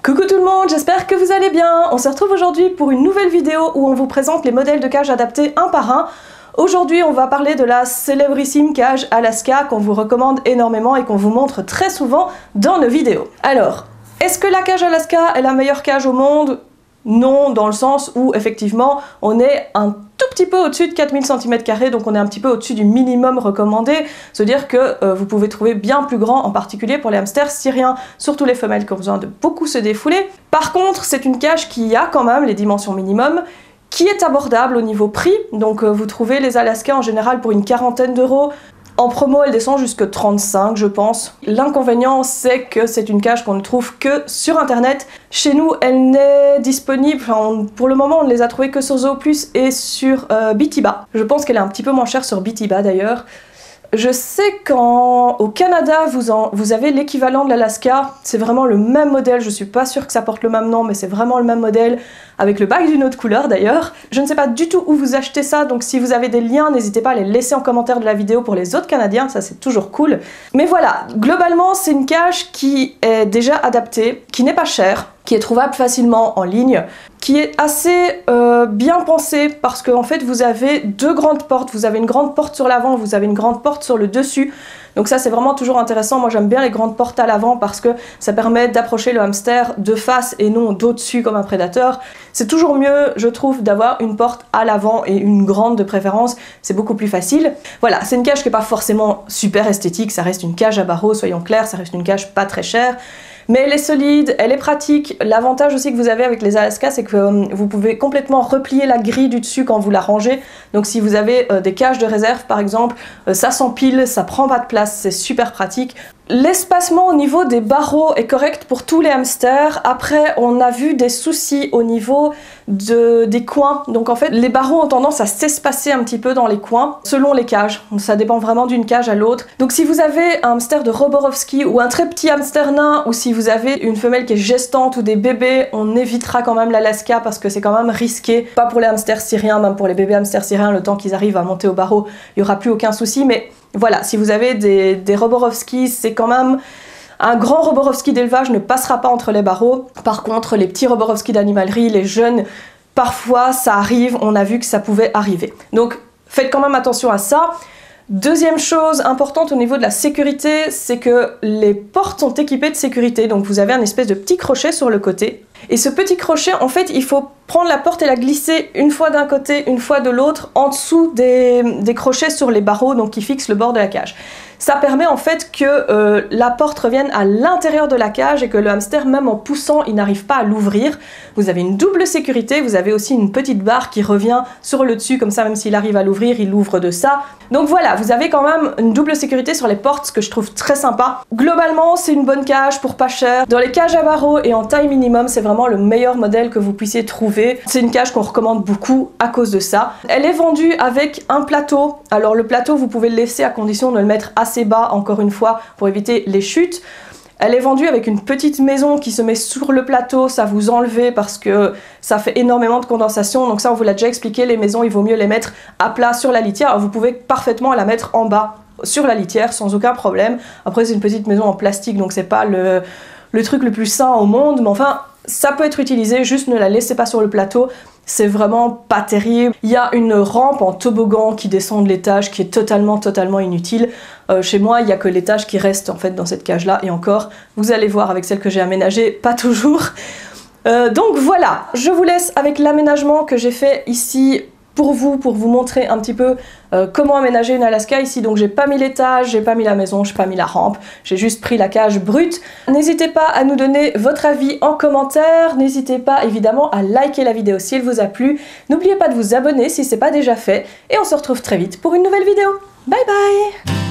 Coucou tout le monde, j'espère que vous allez bien. On se retrouve aujourd'hui pour une nouvelle vidéo où on vous présente les modèles de cage adaptés un par un. Aujourd'hui, on va parler de la célébrissime cage Alaska qu'on vous recommande énormément et qu'on vous montre très souvent dans nos vidéos. Alors, est-ce que la cage Alaska est la meilleure cage au monde? Non, dans le sens où effectivement on est un tout petit peu au-dessus de 4000 cm², donc on est un petit peu au-dessus du minimum recommandé. Se dire que vous pouvez trouver bien plus grand, en particulier pour les hamsters syriens, surtout les femelles qui ont besoin de beaucoup se défouler. Par contre, c'est une cage qui a quand même les dimensions minimum, qui est abordable au niveau prix, donc vous trouvez les Alaska en général pour une quarantaine d'euros. En promo, elle descend jusque 35, je pense. L'inconvénient, c'est que c'est une cage qu'on ne trouve que sur internet. Chez nous, elle n'est disponible, enfin, pour le moment, on ne les a trouvées que sur Zooplus et sur Bitiba. Je pense qu'elle est un petit peu moins chère sur Bitiba d'ailleurs. Je sais qu'au Canada, vous avez l'équivalent de l'Alaska, c'est vraiment le même modèle, je suis pas sûre que ça porte le même nom, mais c'est vraiment le même modèle, avec le bac d'une autre couleur d'ailleurs. Je ne sais pas du tout où vous achetez ça, donc si vous avez des liens, n'hésitez pas à les laisser en commentaire de la vidéo pour les autres Canadiens, ça c'est toujours cool. Mais voilà, globalement c'est une cage qui est déjà adaptée, qui n'est pas chère, qui est trouvable facilement en ligne, qui est assez bien pensée parce qu'en fait vous avez deux grandes portes, vous avez une grande porte sur l'avant, vous avez une grande porte sur le dessus, donc ça c'est vraiment toujours intéressant. Moi j'aime bien les grandes portes à l'avant parce que ça permet d'approcher le hamster de face et non d'au-dessus comme un prédateur. C'est toujours mieux, je trouve, d'avoir une porte à l'avant et une grande de préférence, c'est beaucoup plus facile. Voilà, c'est une cage qui n'est pas forcément super esthétique, ça reste une cage à barreaux, soyons clairs, ça reste une cage pas très chère. Mais elle est solide, elle est pratique. L'avantage aussi que vous avez avec les Alaska, c'est que vous pouvez complètement replier la grille du dessus quand vous la rangez. Donc si vous avez des cages de réserve par exemple, ça s'empile, ça prend pas de place, c'est super pratique. L'espacement au niveau des barreaux est correct pour tous les hamsters. Après, on a vu des soucis au niveau des coins. Donc en fait, les barreaux ont tendance à s'espacer un petit peu dans les coins, selon les cages. Ça dépend vraiment d'une cage à l'autre. Donc si vous avez un hamster de Roborovski ou un très petit hamster nain, ou si vous avez une femelle qui est gestante ou des bébés, on évitera quand même l'Alaska parce que c'est quand même risqué. Pas pour les hamsters syriens, même pour les bébés hamsters syriens, le temps qu'ils arrivent à monter au barreau, il n'y aura plus aucun souci. Mais voilà, si vous avez des Roborovski, c'est quand même... Un grand Roborovski d'élevage ne passera pas entre les barreaux. Par contre, les petits Roborovski d'animalerie, les jeunes, parfois ça arrive, on a vu que ça pouvait arriver. Donc faites quand même attention à ça. Deuxième chose importante au niveau de la sécurité, c'est que les portes sont équipées de sécurité. Donc vous avez un espèce de petit crochet sur le côté. Et ce petit crochet, en fait, il faut prendre la porte et la glisser une fois d'un côté, une fois de l'autre, en dessous des crochets sur les barreaux, donc qui fixent le bord de la cage. Ça permet en fait que la porte revienne à l'intérieur de la cage et que le hamster, même en poussant, il n'arrive pas à l'ouvrir. Vous avez une double sécurité, vous avez aussi une petite barre qui revient sur le dessus, comme ça même s'il arrive à l'ouvrir, il l'ouvre de ça. Donc voilà, vous avez quand même une double sécurité sur les portes, ce que je trouve très sympa. Globalement, c'est une bonne cage pour pas cher. Dans les cages à barreaux et en taille minimum, c'est vraiment le meilleur modèle que vous puissiez trouver. C'est une cage qu'on recommande beaucoup à cause de ça. Elle est vendue avec un plateau. Alors le plateau, vous pouvez le laisser à condition de le mettre assez bas, encore une fois, pour éviter les chutes. Elle est vendue avec une petite maison qui se met sur le plateau, ça vous enlevez parce que ça fait énormément de condensation, donc ça on vous l'a déjà expliqué, les maisons il vaut mieux les mettre à plat sur la litière. Alors vous pouvez parfaitement la mettre en bas sur la litière sans aucun problème. Après c'est une petite maison en plastique, donc c'est pas le truc le plus sain au monde, mais enfin ça peut être utilisé, juste ne la laissez pas sur le plateau. C'est vraiment pas terrible. Il y a une rampe en toboggan qui descend de l'étage qui est totalement inutile. Chez moi, il n'y a que l'étage qui reste en fait dans cette cage-là. Et encore, vous allez voir avec celle que j'ai aménagée, pas toujours. Donc voilà, je vous laisse avec l'aménagement que j'ai fait ici pour vous montrer un petit peu comment aménager une Alaska ici. Donc j'ai pas mis l'étage, j'ai pas mis la maison, j'ai pas mis la rampe, j'ai juste pris la cage brute. N'hésitez pas à nous donner votre avis en commentaire, n'hésitez pas évidemment à liker la vidéo si elle vous a plu. N'oubliez pas de vous abonner si c'est pas déjà fait et on se retrouve très vite pour une nouvelle vidéo. Bye bye!